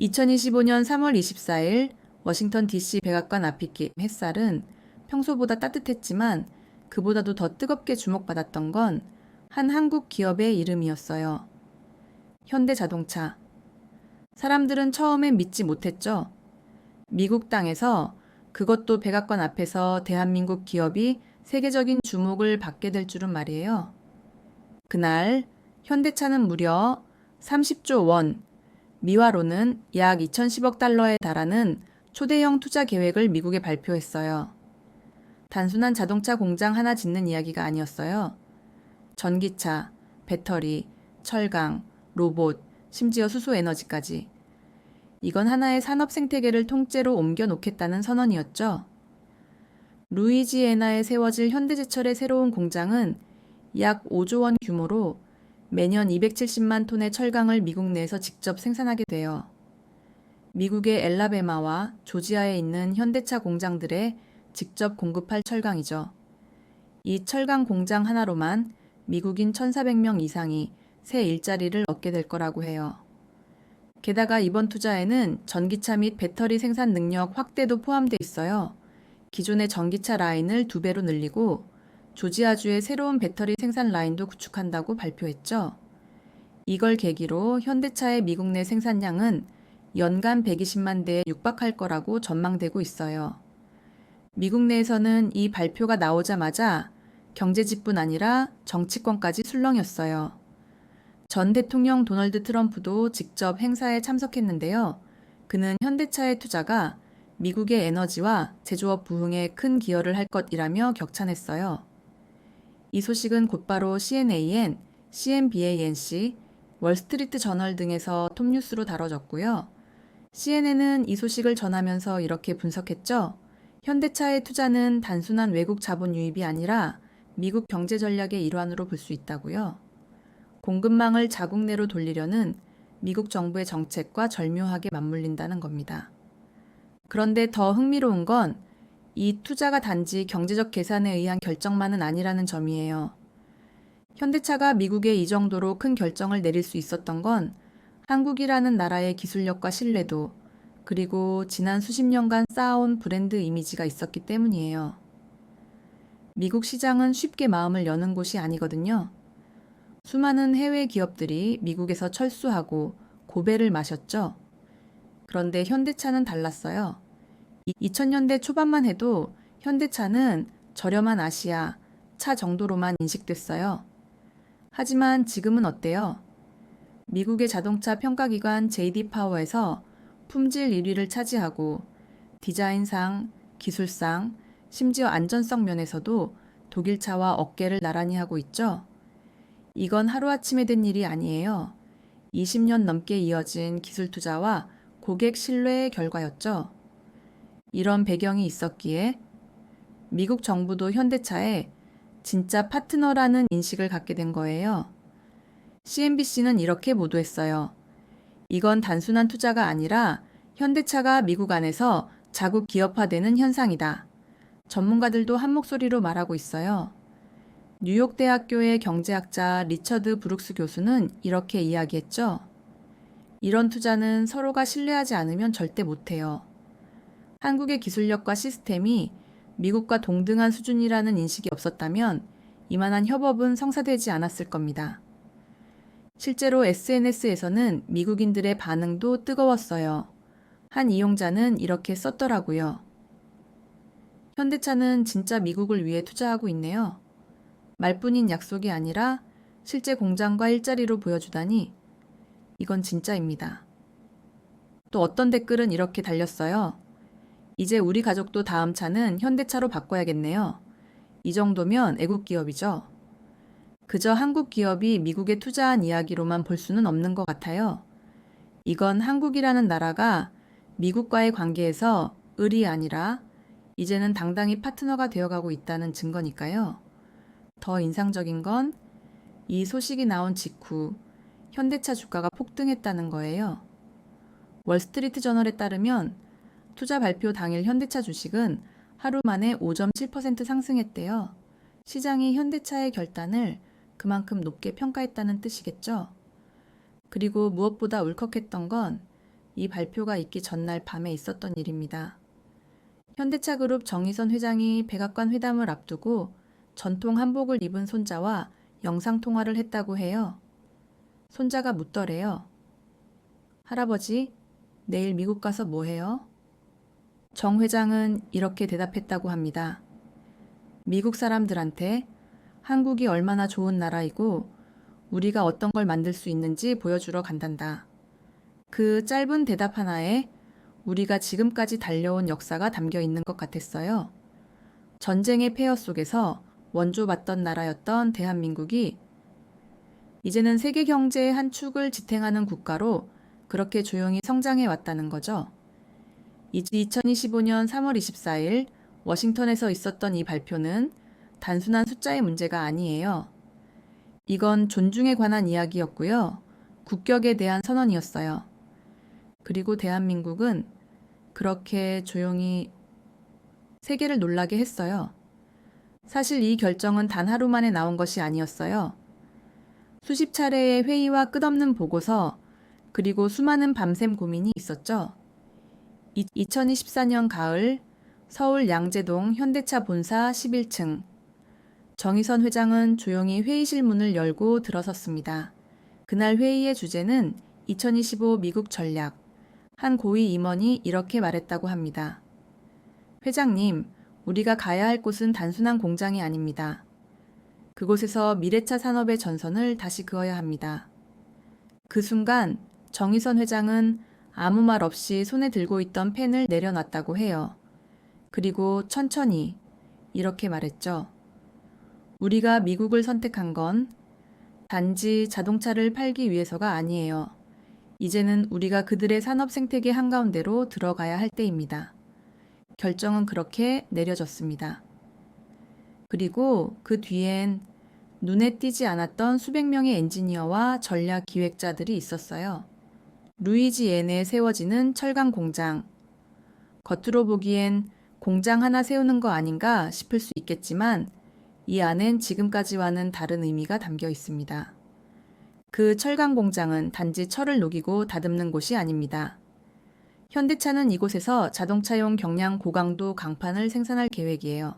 2025년 3월 24일 워싱턴 DC 백악관 앞이 햇살은 평소보다 따뜻했지만 그보다도 더 뜨겁게 주목받았던 건 한 한국 기업의 이름이었어요. 현대자동차. 사람들은 처음엔 믿지 못했죠. 미국 땅에서, 그것도 백악관 앞에서 대한민국 기업이 세계적인 주목을 받게 될 줄은 말이에요. 그날 현대차는 무려 30조 원, 미화로는 약 2,010억 달러에 달하는 초대형 투자 계획을 미국에 발표했어요. 단순한 자동차 공장 하나 짓는 이야기가 아니었어요. 전기차, 배터리, 철강, 로봇, 심지어 수소에너지까지. 이건 하나의 산업 생태계를 통째로 옮겨 놓겠다는 선언이었죠. 루이지애나에 세워질 현대제철의 새로운 공장은 약 5조 원 규모로 매년 270만 톤의 철강을 미국 내에서 직접 생산하게 돼요. 미국의 엘라베마와 조지아에 있는 현대차 공장들에 직접 공급할 철강이죠. 이 철강 공장 하나로만 미국인 1,400명 이상이 새 일자리를 얻게 될 거라고 해요. 게다가 이번 투자에는 전기차 및 배터리 생산 능력 확대도 포함돼 있어요. 기존의 전기차 라인을 2배로 늘리고 조지아주의 새로운 배터리 생산 라인도 구축한다고 발표했죠. 이걸 계기로 현대차의 미국 내 생산량은 연간 120만 대에 육박할 거라고 전망되고 있어요. 미국 내에서는 이 발표가 나오자마자 경제지뿐 아니라 정치권까지 술렁였어요. 전 대통령 도널드 트럼프도 직접 행사에 참석했는데요. 그는 현대차의 투자가 미국의 에너지와 제조업 부흥에 큰 기여를 할 것이라며 격찬했어요. 이 소식은 곧바로 CNAN, CNBANC, 월스트리트 저널 등에서 톱뉴스로 다뤄졌고요. CNN은 이 소식을 전하면서 이렇게 분석했죠. 현대차의 투자는 단순한 외국 자본 유입이 아니라 미국 경제 전략의 일환으로 볼 수 있다고요. 공급망을 자국 내로 돌리려는 미국 정부의 정책과 절묘하게 맞물린다는 겁니다. 그런데 더 흥미로운 건 이 투자가 단지 경제적 계산에 의한 결정만은 아니라는 점이에요. 현대차가 미국에 이 정도로 큰 결정을 내릴 수 있었던 건 한국이라는 나라의 기술력과 신뢰도, 그리고 지난 수십 년간 쌓아온 브랜드 이미지가 있었기 때문이에요. 미국 시장은 쉽게 마음을 여는 곳이 아니거든요. 수많은 해외 기업들이 미국에서 철수하고 고배를 마셨죠. 그런데 현대차는 달랐어요. 2000년대 초반만 해도 현대차는 저렴한 아시아 차 정도로만 인식됐어요. 하지만 지금은 어때요? 미국의 자동차 평가기관 JD 파워에서 품질 1위를 차지하고 디자인상, 기술상, 심지어 안전성 면에서도 독일차와 어깨를 나란히 하고 있죠. 이건 하루아침에 된 일이 아니에요. 20년 넘게 이어진 기술 투자와 고객 신뢰의 결과였죠. 이런 배경이 있었기에 미국 정부도 현대차에 진짜 파트너라는 인식을 갖게 된 거예요. CNBC는 이렇게 보도했어요. 이건 단순한 투자가 아니라 현대차가 미국 안에서 자국 기업화되는 현상이다. 전문가들도 한 목소리로 말하고 있어요. 뉴욕대학교의 경제학자 리처드 브룩스 교수는 이렇게 이야기했죠. 이런 투자는 서로가 신뢰하지 않으면 절대 못해요. 한국의 기술력과 시스템이 미국과 동등한 수준이라는 인식이 없었다면 이만한 협업은 성사되지 않았을 겁니다. 실제로 SNS에서는 미국인들의 반응도 뜨거웠어요. 한 이용자는 이렇게 썼더라고요. 현대차는 진짜 미국을 위해 투자하고 있네요. 말뿐인 약속이 아니라 실제 공장과 일자리로 보여주다니 이건 진짜입니다. 또 어떤 댓글은 이렇게 달렸어요. 이제 우리 가족도 다음 차는 현대차로 바꿔야겠네요. 이 정도면 애국 기업이죠. 그저 한국 기업이 미국에 투자한 이야기로만 볼 수는 없는 것 같아요. 이건 한국이라는 나라가 미국과의 관계에서 을이 아니라 이제는 당당히 파트너가 되어가고 있다는 증거니까요. 더 인상적인 건 이 소식이 나온 직후 현대차 주가가 폭등했다는 거예요. 월스트리트 저널에 따르면 투자 발표 당일 현대차 주식은 하루 만에 5.7% 상승했대요. 시장이 현대차의 결단을 그만큼 높게 평가했다는 뜻이겠죠. 그리고 무엇보다 울컥했던 건 이 발표가 있기 전날 밤에 있었던 일입니다. 현대차 그룹 정의선 회장이 백악관 회담을 앞두고 전통 한복을 입은 손자와 영상통화를 했다고 해요. 손자가 묻더래요. 할아버지, 내일 미국 가서 뭐 해요? 정 회장은 이렇게 대답했다고 합니다. 미국 사람들한테 한국이 얼마나 좋은 나라이고 우리가 어떤 걸 만들 수 있는지 보여주러 간단다. 그 짧은 대답 하나에 우리가 지금까지 달려온 역사가 담겨 있는 것 같았어요. 전쟁의 폐허 속에서 원조받던 나라였던 대한민국이 이제는 세계 경제의 한 축을 지탱하는 국가로 그렇게 조용히 성장해 왔다는 거죠. 2025년 3월 24일 워싱턴에서 있었던 이 발표는 단순한 숫자의 문제가 아니에요. 이건 존중에 관한 이야기였고요. 국격에 대한 선언이었어요. 그리고 대한민국은 그렇게 조용히 세계를 놀라게 했어요. 사실 이 결정은 단 하루 만에 나온 것이 아니었어요. 수십 차례의 회의와 끝없는 보고서, 그리고 수많은 밤샘 고민이 있었죠. 2024년 가을 서울 양재동 현대차 본사 11층. 정의선 회장은 조용히 회의실 문을 열고 들어섰습니다. 그날 회의의 주제는 2025 미국 전략. 한 고위 임원이 이렇게 말했다고 합니다. 회장님, 우리가 가야 할 곳은 단순한 공장이 아닙니다. 그곳에서 미래차 산업의 전선을 다시 그어야 합니다. 그 순간 정의선 회장은 아무 말 없이 손에 들고 있던 펜을 내려놨다고 해요. 그리고 천천히 이렇게 말했죠. 우리가 미국을 선택한 건 단지 자동차를 팔기 위해서가 아니에요. 이제는 우리가 그들의 산업 생태계 한가운데로 들어가야 할 때입니다. 결정은 그렇게 내려졌습니다. 그리고 그 뒤엔 눈에 띄지 않았던 수백 명의 엔지니어와 전략 기획자들이 있었어요. 루이지애내에 세워지는 철강 공장. 겉으로 보기엔 공장 하나 세우는 거 아닌가 싶을 수 있겠지만 이 안엔 지금까지와는 다른 의미가 담겨 있습니다. 그 철강 공장은 단지 철을 녹이고 다듬는 곳이 아닙니다. 현대차는 이곳에서 자동차용 경량 고강도 강판을 생산할 계획이에요.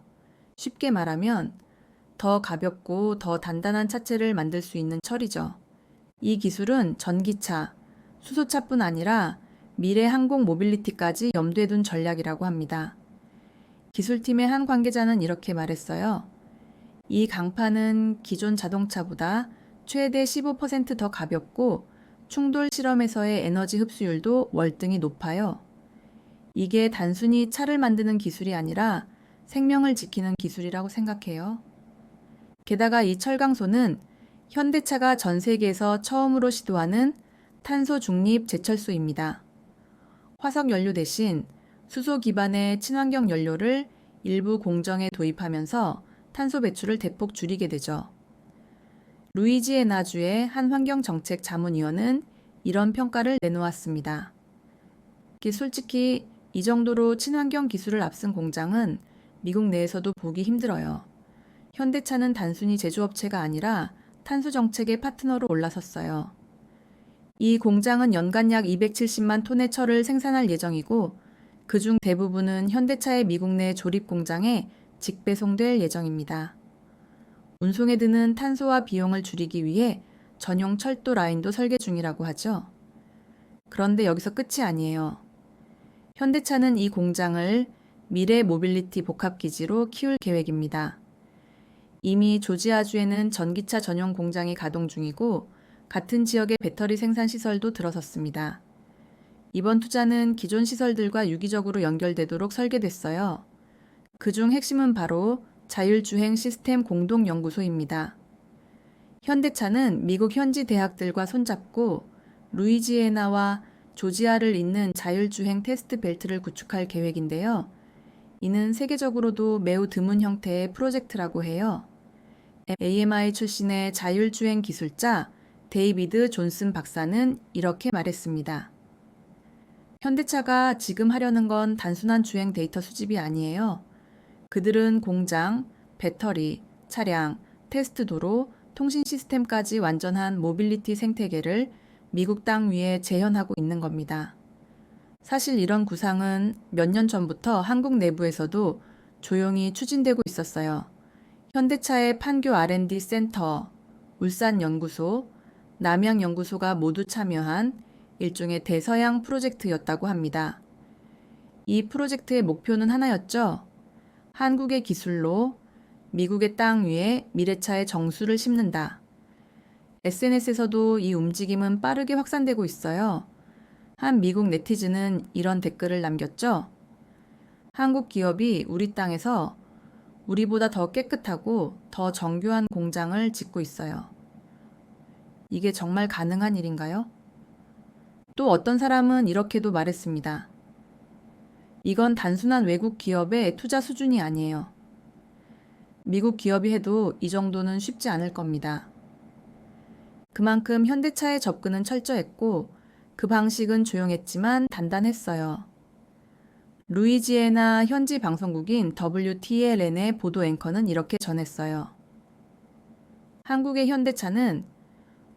쉽게 말하면 더 가볍고 더 단단한 차체를 만들 수 있는 철이죠. 이 기술은 전기차, 수소차뿐 아니라 미래 항공 모빌리티까지 염두에 둔 전략이라고 합니다. 기술팀의 한 관계자는 이렇게 말했어요. 이 강판은 기존 자동차보다 최대 15% 더 가볍고 충돌 실험에서의 에너지 흡수율도 월등히 높아요. 이게 단순히 차를 만드는 기술이 아니라 생명을 지키는 기술이라고 생각해요. 게다가 이 철강소는 현대차가 전 세계에서 처음으로 시도하는 탄소 중립 제철소입니다. 화석 연료 대신 수소 기반의 친환경 연료를 일부 공정에 도입하면서 탄소 배출을 대폭 줄이게 되죠. 루이지애나주의 한 환경정책 자문위원은 이런 평가를 내놓았습니다. 솔직히 이 정도로 친환경 기술을 앞선 공장은 미국 내에서도 보기 힘들어요. 현대차는 단순히 제조업체가 아니라 탄소 정책의 파트너로 올라섰어요. 이 공장은 연간 약 270만 톤의 철을 생산할 예정이고 그중 대부분은 현대차의 미국 내 조립 공장에 직배송될 예정입니다. 운송에 드는 탄소와 비용을 줄이기 위해 전용 철도 라인도 설계 중이라고 하죠. 그런데 여기서 끝이 아니에요. 현대차는 이 공장을 미래 모빌리티 복합기지로 키울 계획입니다. 이미 조지아주에는 전기차 전용 공장이 가동 중이고 같은 지역의 배터리 생산 시설도 들어섰습니다. 이번 투자는 기존 시설들과 유기적으로 연결되도록 설계됐어요. 그중 핵심은 바로 자율주행 시스템 공동연구소입니다. 현대차는 미국 현지 대학들과 손잡고 루이지애나와 조지아를 잇는 자율주행 테스트 벨트를 구축할 계획인데요. 이는 세계적으로도 매우 드문 형태의 프로젝트라고 해요. AMI 출신의 자율주행 기술자 데이비드 존슨 박사는 이렇게 말했습니다. 현대차가 지금 하려는 건 단순한 주행 데이터 수집이 아니에요. 그들은 공장, 배터리, 차량, 테스트 도로, 통신 시스템까지 완전한 모빌리티 생태계를 미국 땅 위에 재현하고 있는 겁니다. 사실 이런 구상은 몇 년 전부터 한국 내부에서도 조용히 추진되고 있었어요. 현대차의 판교 R&D 센터, 울산 연구소, 남양 연구소가 모두 참여한 일종의 대서양 프로젝트였다고 합니다. 이 프로젝트의 목표는 하나였죠. 한국의 기술로 미국의 땅 위에 미래차의 정수를 심는다. SNS에서도 이 움직임은 빠르게 확산되고 있어요. 한 미국 네티즌은 이런 댓글을 남겼죠. 한국 기업이 우리 땅에서 우리보다 더 깨끗하고 더 정교한 공장을 짓고 있어요. 이게 정말 가능한 일인가요? 또 어떤 사람은 이렇게도 말했습니다. 이건 단순한 외국 기업의 투자 수준이 아니에요. 미국 기업이 해도 이 정도는 쉽지 않을 겁니다. 그만큼 현대차의 접근은 철저했고 그 방식은 조용했지만 단단했어요. 루이지애나 현지 방송국인 WTLN의 보도 앵커는 이렇게 전했어요. 한국의 현대차는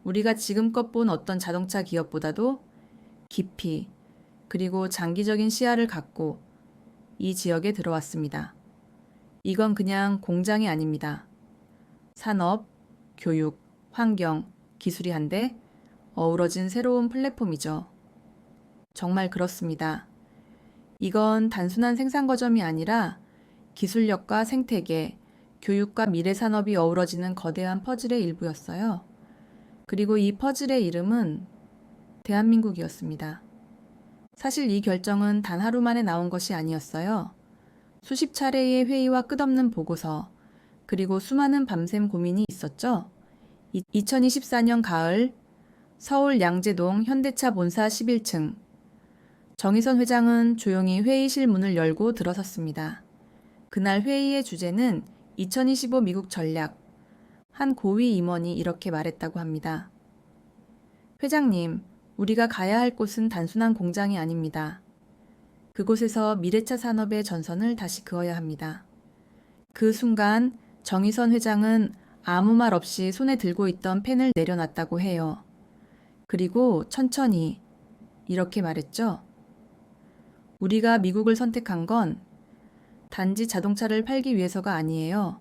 우리가 지금껏 본 어떤 자동차 기업보다도 깊이 그리고 장기적인 시야를 갖고 이 지역에 들어왔습니다. 이건 그냥 공장이 아닙니다. 산업, 교육, 환경, 기술이 한데 어우러진 새로운 플랫폼이죠. 정말 그렇습니다. 이건 단순한 생산 거점이 아니라 기술력과 생태계, 교육과 미래 산업이 어우러지는 거대한 퍼즐의 일부였어요. 그리고 이 퍼즐의 이름은 대한민국이었습니다. 사실 이 결정은 단 하루 만에 나온 것이 아니었어요. 수십 차례의 회의와 끝없는 보고서, 그리고 수많은 밤샘 고민이 있었죠. 2024년 가을 서울 양재동 현대차 본사 11층 정의선 회장은 조용히 회의실 문을 열고 들어섰습니다. 그날 회의의 주제는 2025 미국 전략. 한 고위 임원이 이렇게 말했다고 합니다. 회장님, 우리가 가야 할 곳은 단순한 공장이 아닙니다. 그곳에서 미래차 산업의 전선을 다시 그어야 합니다. 그 순간 정의선 회장은 아무 말 없이 손에 들고 있던 펜을 내려놨다고 해요. 그리고 천천히 이렇게 말했죠. 우리가 미국을 선택한 건 단지 자동차를 팔기 위해서가 아니에요.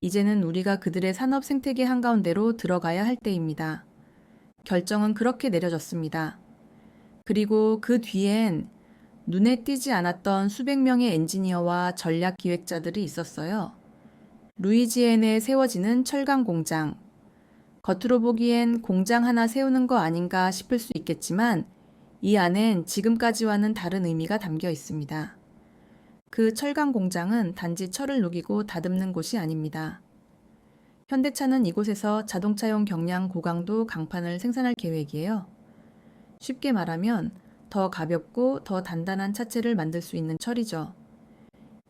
이제는 우리가 그들의 산업 생태계 한가운데로 들어가야 할 때입니다. 결정은 그렇게 내려졌습니다. 그리고 그 뒤엔 눈에 띄지 않았던 수백 명의 엔지니어와 전략 기획자들이 있었어요. 루이지애나에 세워지는 철강 공장. 겉으로 보기엔 공장 하나 세우는 거 아닌가 싶을 수 있겠지만 이 안엔 지금까지와는 다른 의미가 담겨 있습니다. 그 철강 공장은 단지 철을 녹이고 다듬는 곳이 아닙니다. 현대차는 이곳에서 자동차용 경량 고강도 강판을 생산할 계획이에요. 쉽게 말하면 더 가볍고 더 단단한 차체를 만들 수 있는 철이죠.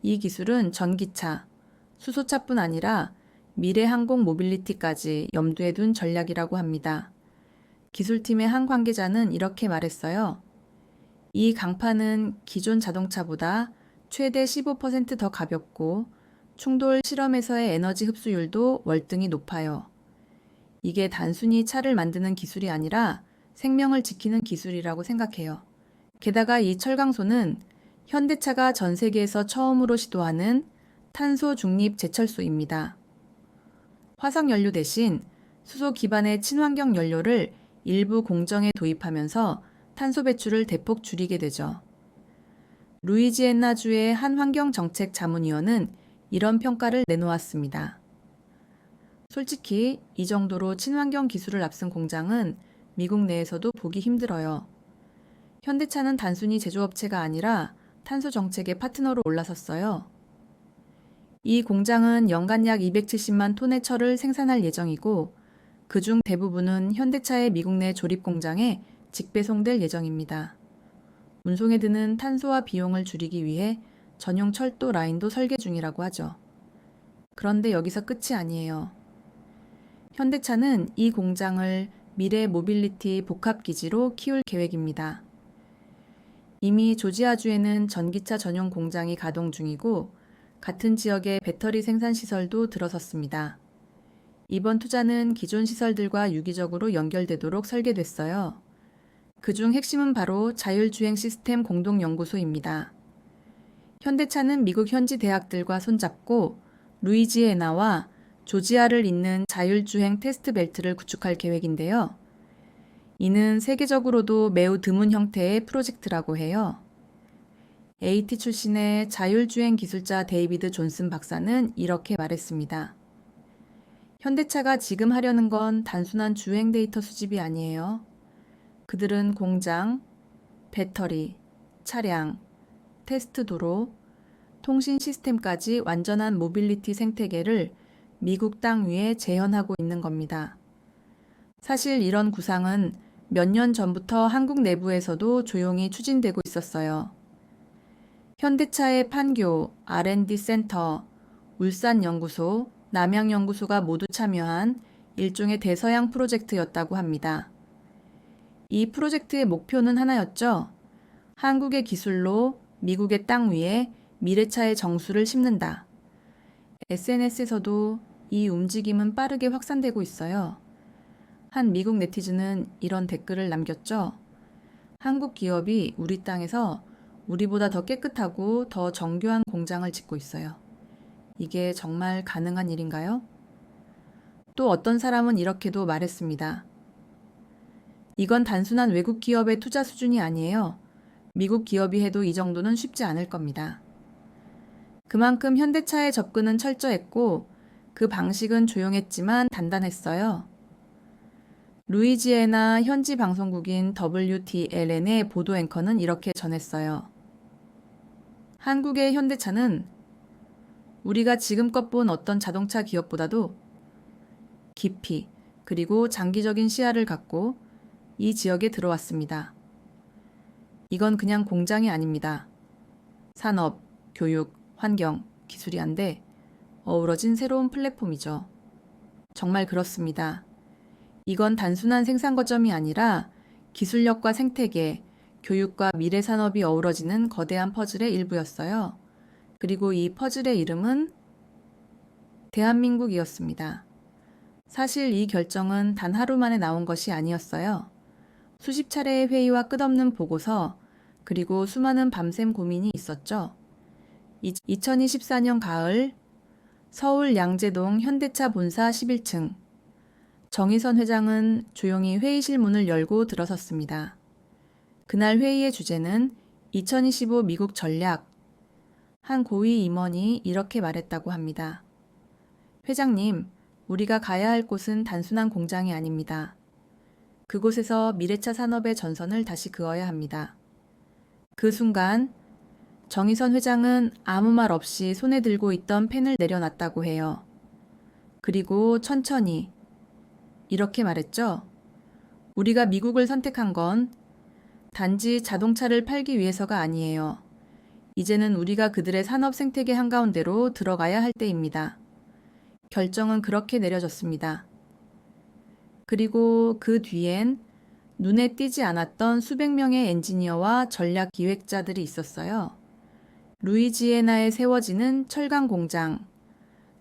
이 기술은 전기차, 수소차뿐 아니라 미래 항공 모빌리티까지 염두에 둔 전략이라고 합니다. 기술팀의 한 관계자는 이렇게 말했어요. 이 강판은 기존 자동차보다 최대 15% 더 가볍고 충돌 실험에서의 에너지 흡수율도 월등히 높아요. 이게 단순히 차를 만드는 기술이 아니라 생명을 지키는 기술이라고 생각해요. 게다가 이 철강소는 현대차가 전 세계에서 처음으로 시도하는 탄소 중립 제철소입니다. 화석 연료 대신 수소 기반의 친환경 연료를 일부 공정에 도입하면서 탄소 배출을 대폭 줄이게 되죠. 루이지애나주의 한 환경정책 자문위원은 이런 평가를 내놓았습니다. 솔직히 이 정도로 친환경 기술을 앞선 공장은 미국 내에서도 보기 힘들어요. 현대차는 단순히 제조업체가 아니라 탄소 정책의 파트너로 올라섰어요. 이 공장은 연간 약 270만 톤의 철을 생산할 예정이고 그중 대부분은 현대차의 미국 내 조립 공장에 직배송될 예정입니다. 운송에 드는 탄소와 비용을 줄이기 위해 전용 철도 라인도 설계 중이라고 하죠. 그런데 여기서 끝이 아니에요. 현대차는 이 공장을 미래 모빌리티 복합기지로 키울 계획입니다. 이미 조지아주에는 전기차 전용 공장이 가동 중이고 같은 지역에 배터리 생산 시설도 들어섰습니다. 이번 투자는 기존 시설들과 유기적으로 연결되도록 설계됐어요. 그중 핵심은 바로 자율주행 시스템 공동연구소입니다. 현대차는 미국 현지 대학들과 손잡고 루이지애나와 조지아를 잇는 자율주행 테스트 벨트를 구축할 계획인데요. 이는 세계적으로도 매우 드문 형태의 프로젝트라고 해요. AT 출신의 자율주행 기술자 데이비드 존슨 박사는 이렇게 말했습니다. 현대차가 지금 하려는 건 단순한 주행 데이터 수집이 아니에요. 그들은 공장, 배터리, 차량, 테스트 도로, 통신 시스템까지 완전한 모빌리티 생태계를 미국 땅 위에 재현하고 있는 겁니다. 사실 이런 구상은 몇 년 전부터 한국 내부에서도 조용히 추진되고 있었어요. 현대차의 판교, R&D 센터, 울산연구소, 남양연구소가 모두 참여한 일종의 대서양 프로젝트였다고 합니다. 이 프로젝트의 목표는 하나였죠. 한국의 기술로 미국의 땅 위에 미래차의 정수를 심는다. SNS에서도 이 움직임은 빠르게 확산되고 있어요. 한 미국 네티즌은 이런 댓글을 남겼죠. 한국 기업이 우리 땅에서 우리보다 더 깨끗하고 더 정교한 공장을 짓고 있어요. 이게 정말 가능한 일인가요? 또 어떤 사람은 이렇게도 말했습니다. 이건 단순한 외국 기업의 투자 수준이 아니에요. 미국 기업이 해도 이 정도는 쉽지 않을 겁니다. 그만큼 현대차의 접근은 철저했고 그 방식은 조용했지만 단단했어요. 루이지애나 현지 방송국인 WTLN의 보도 앵커는 이렇게 전했어요. 한국의 현대차는 우리가 지금껏 본 어떤 자동차 기업보다도 깊이 그리고 장기적인 시야를 갖고 이 지역에 들어왔습니다. 이건 그냥 공장이 아닙니다. 산업, 교육, 환경, 기술이 한데 어우러진 새로운 플랫폼이죠. 정말 그렇습니다. 이건 단순한 생산 거점이 아니라 기술력과 생태계, 교육과 미래 산업이 어우러지는 거대한 퍼즐의 일부였어요. 그리고 이 퍼즐의 이름은 대한민국이었습니다. 사실 이 결정은 단 하루 만에 나온 것이 아니었어요. 수십 차례의 회의와 끝없는 보고서, 그리고 수많은 밤샘 고민이 있었죠. 2024년 가을, 서울 양재동 현대차 본사 11층. 정의선 회장은 조용히 회의실 문을 열고 들어섰습니다. 그날 회의의 주제는 2025 미국 전략. 한 고위 임원이 이렇게 말했다고 합니다. 회장님, 우리가 가야 할 곳은 단순한 공장이 아닙니다. 그곳에서 미래차 산업의 전선을 다시 그어야 합니다. 그 순간 정의선 회장은 아무 말 없이 손에 들고 있던 펜을 내려놨다고 해요. 그리고 천천히 이렇게 말했죠. 우리가 미국을 선택한 건 단지 자동차를 팔기 위해서가 아니에요. 이제는 우리가 그들의 산업 생태계 한가운데로 들어가야 할 때입니다. 결정은 그렇게 내려졌습니다. 그리고 그 뒤엔 눈에 띄지 않았던 수백 명의 엔지니어와 전략 기획자들이 있었어요. 루이지애나에 세워지는 철강 공장.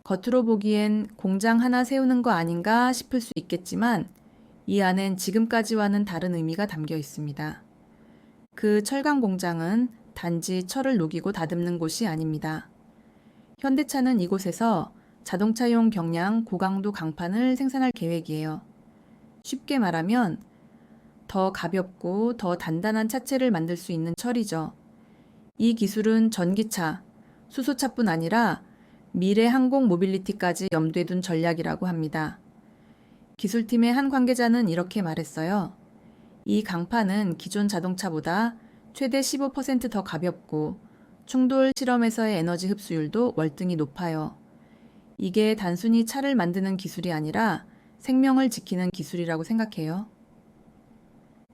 겉으로 보기엔 공장 하나 세우는 거 아닌가 싶을 수 있겠지만 이 안엔 지금까지와는 다른 의미가 담겨 있습니다. 그 철강 공장은 단지 철을 녹이고 다듬는 곳이 아닙니다. 현대차는 이곳에서 자동차용 경량 고강도 강판을 생산할 계획이에요. 쉽게 말하면 더 가볍고 더 단단한 차체를 만들 수 있는 철이죠. 이 기술은 전기차, 수소차뿐 아니라 미래 항공 모빌리티까지 염두에 둔 전략이라고 합니다. 기술팀의 한 관계자는 이렇게 말했어요. 이 강판은 기존 자동차보다 최대 15% 더 가볍고 충돌 실험에서의 에너지 흡수율도 월등히 높아요. 이게 단순히 차를 만드는 기술이 아니라 생명을 지키는 기술이라고 생각해요.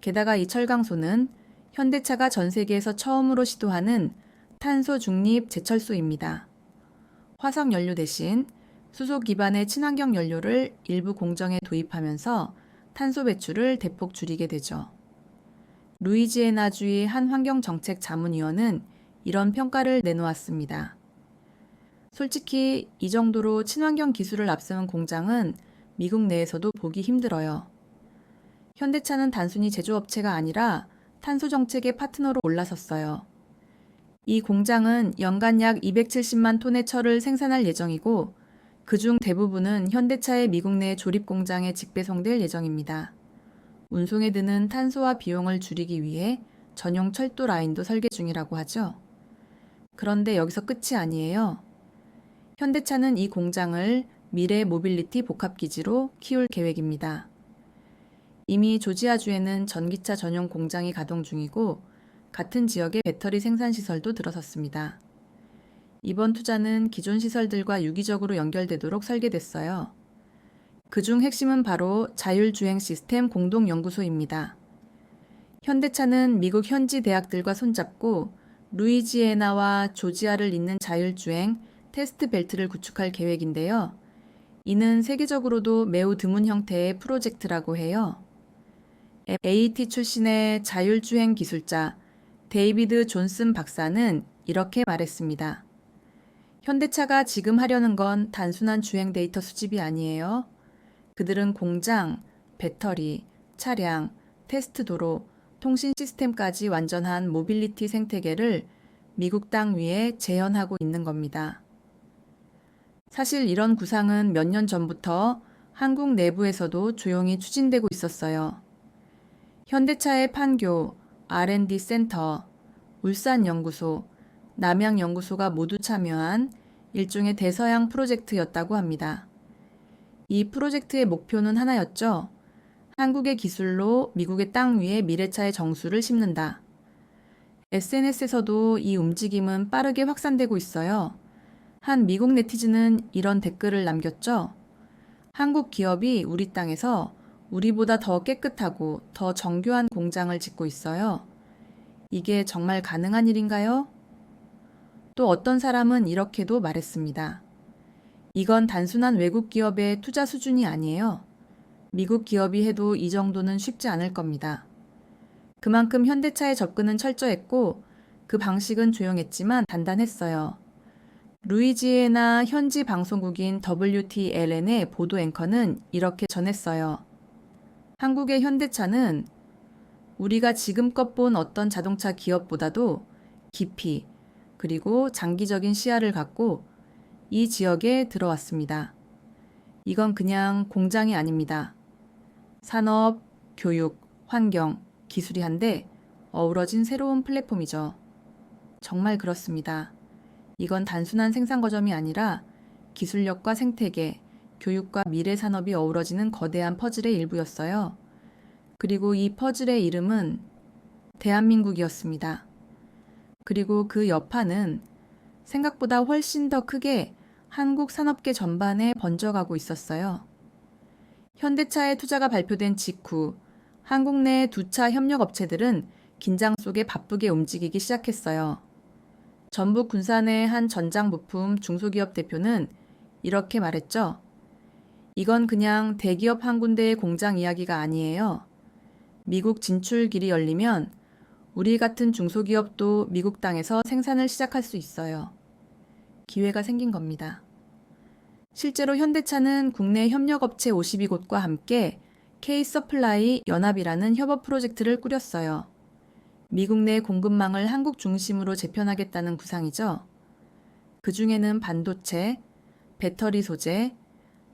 게다가 이 철강소는 현대차가 전 세계에서 처음으로 시도하는 탄소 중립 제철소입니다. 화석 연료 대신 수소 기반의 친환경 연료를 일부 공정에 도입하면서 탄소 배출을 대폭 줄이게 되죠. 루이지애나주의 한 환경정책 자문위원은 이런 평가를 내놓았습니다. 솔직히 이 정도로 친환경 기술을 앞세운 공장은 미국 내에서도 보기 힘들어요. 현대차는 단순히 제조업체가 아니라 탄소 정책의 파트너로 올라섰어요. 이 공장은 연간 약 270만 톤의 철을 생산할 예정이고 그중 대부분은 현대차의 미국 내 조립 공장에 직배송될 예정입니다. 운송에 드는 탄소와 비용을 줄이기 위해 전용 철도 라인도 설계 중이라고 하죠. 그런데 여기서 끝이 아니에요. 현대차는 이 공장을 미래 모빌리티 복합기지로 키울 계획입니다. 이미 조지아주에는 전기차 전용 공장이 가동 중이고 같은 지역에 배터리 생산 시설도 들어섰습니다. 이번 투자는 기존 시설들과 유기적으로 연결되도록 설계됐어요. 그중 핵심은 바로 자율주행 시스템 공동연구소입니다. 현대차는 미국 현지 대학들과 손잡고 루이지애나와 조지아를 잇는 자율주행 테스트 벨트를 구축할 계획인데요. 이는 세계적으로도 매우 드문 형태의 프로젝트라고 해요. AET 출신의 자율주행 기술자 데이비드 존슨 박사는 이렇게 말했습니다. 현대차가 지금 하려는 건 단순한 주행 데이터 수집이 아니에요. 그들은 공장, 배터리, 차량, 테스트 도로, 통신 시스템까지 완전한 모빌리티 생태계를 미국 땅 위에 재현하고 있는 겁니다. 사실 이런 구상은 몇 년 전부터 한국 내부에서도 조용히 추진되고 있었어요. 현대차의 판교, R&D 센터, 울산연구소, 남양연구소가 모두 참여한 일종의 대서양 프로젝트였다고 합니다. 이 프로젝트의 목표는 하나였죠. 한국의 기술로 미국의 땅 위에 미래차의 정수를 심는다. SNS에서도 이 움직임은 빠르게 확산되고 있어요. 한 미국 네티즌은 이런 댓글을 남겼죠. 한국 기업이 우리 땅에서 우리보다 더 깨끗하고 더 정교한 공장을 짓고 있어요. 이게 정말 가능한 일인가요? 또 어떤 사람은 이렇게도 말했습니다. 이건 단순한 외국 기업의 투자 수준이 아니에요. 미국 기업이 해도 이 정도는 쉽지 않을 겁니다. 그만큼 현대차의 접근은 철저했고 그 방식은 조용했지만 단단했어요. 루이지애나 현지 방송국인 WTLN의 보도 앵커는 이렇게 전했어요. 한국의 현대차는 우리가 지금껏 본 어떤 자동차 기업보다도 깊이 그리고 장기적인 시야를 갖고 이 지역에 들어왔습니다. 이건 그냥 공장이 아닙니다. 산업, 교육, 환경, 기술이 한데 어우러진 새로운 플랫폼이죠. 정말 그렇습니다. 이건 단순한 생산 거점이 아니라 기술력과 생태계, 교육과 미래 산업이 어우러지는 거대한 퍼즐의 일부였어요. 그리고 이 퍼즐의 이름은 대한민국이었습니다. 그리고 그 여파는 생각보다 훨씬 더 크게 한국 산업계 전반에 번져가고 있었어요. 현대차의 투자가 발표된 직후 한국 내 두 차 협력업체들은 긴장 속에 바쁘게 움직이기 시작했어요. 전북 군산의 한 전장부품 중소기업 대표는 이렇게 말했죠. 이건 그냥 대기업 한 군데의 공장 이야기가 아니에요. 미국 진출 길이 열리면 우리 같은 중소기업도 미국 땅에서 생산을 시작할 수 있어요. 기회가 생긴 겁니다. 실제로 현대차는 국내 협력업체 52곳과 함께 K-서플라이 연합이라는 협업 프로젝트를 꾸렸어요. 미국 내 공급망을 한국 중심으로 재편하겠다는 구상이죠. 그 중에는 반도체, 배터리 소재,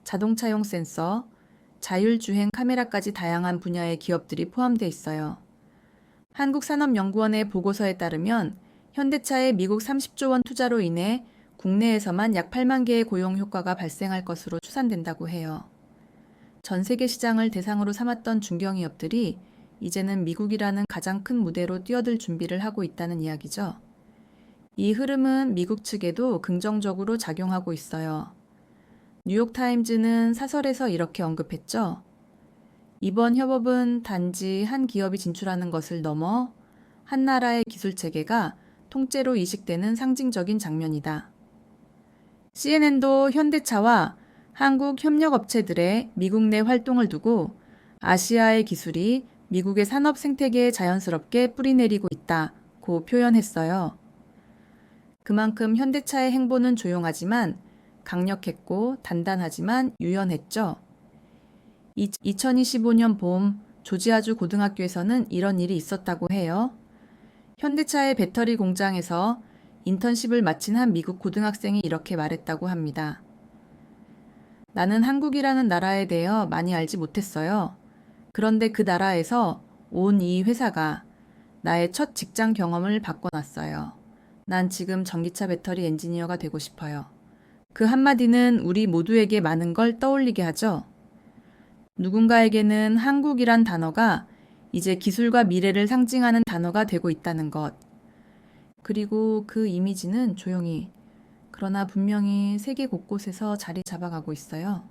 자동차용 센서, 자율주행 카메라까지 다양한 분야의 기업들이 포함되어 있어요. 한국산업연구원의 보고서에 따르면 현대차의 미국 30조 원 투자로 인해 국내에서만 약 8만 개의 고용 효과가 발생할 것으로 추산된다고 해요. 전 세계 시장을 대상으로 삼았던 중견기업들이 이제는 미국이라는 가장 큰 무대로 뛰어들 준비를 하고 있다는 이야기죠. 이 흐름은 미국 측에도 긍정적으로 작용하고 있어요. 뉴욕타임즈는 사설에서 이렇게 언급했죠. 이번 협업은 단지 한 기업이 진출하는 것을 넘어 한 나라의 기술 체계가 통째로 이식되는 상징적인 장면이다. CNN도 현대차와 한국 협력업체들의 미국 내 활동을 두고 아시아의 기술이 미국의 산업 생태계에 자연스럽게 뿌리내리고 있다고 표현했어요. 그만큼 현대차의 행보는 조용하지만 강력했고 단단하지만 유연했죠. 2025년 봄 조지아주 고등학교에서는 이런 일이 있었다고 해요. 현대차의 배터리 공장에서 인턴십을 마친 한 미국 고등학생이 이렇게 말했다고 합니다. 나는 한국이라는 나라에 대해 많이 알지 못했어요. 그런데 그 나라에서 온 이 회사가 나의 첫 직장 경험을 바꿔놨어요. 난 지금 전기차 배터리 엔지니어가 되고 싶어요. 그 한마디는 우리 모두에게 많은 걸 떠올리게 하죠. 누군가에게는 한국이란 단어가 이제 기술과 미래를 상징하는 단어가 되고 있다는 것. 그리고 그 이미지는 조용히, 그러나 분명히 세계 곳곳에서 자리 잡아가고 있어요.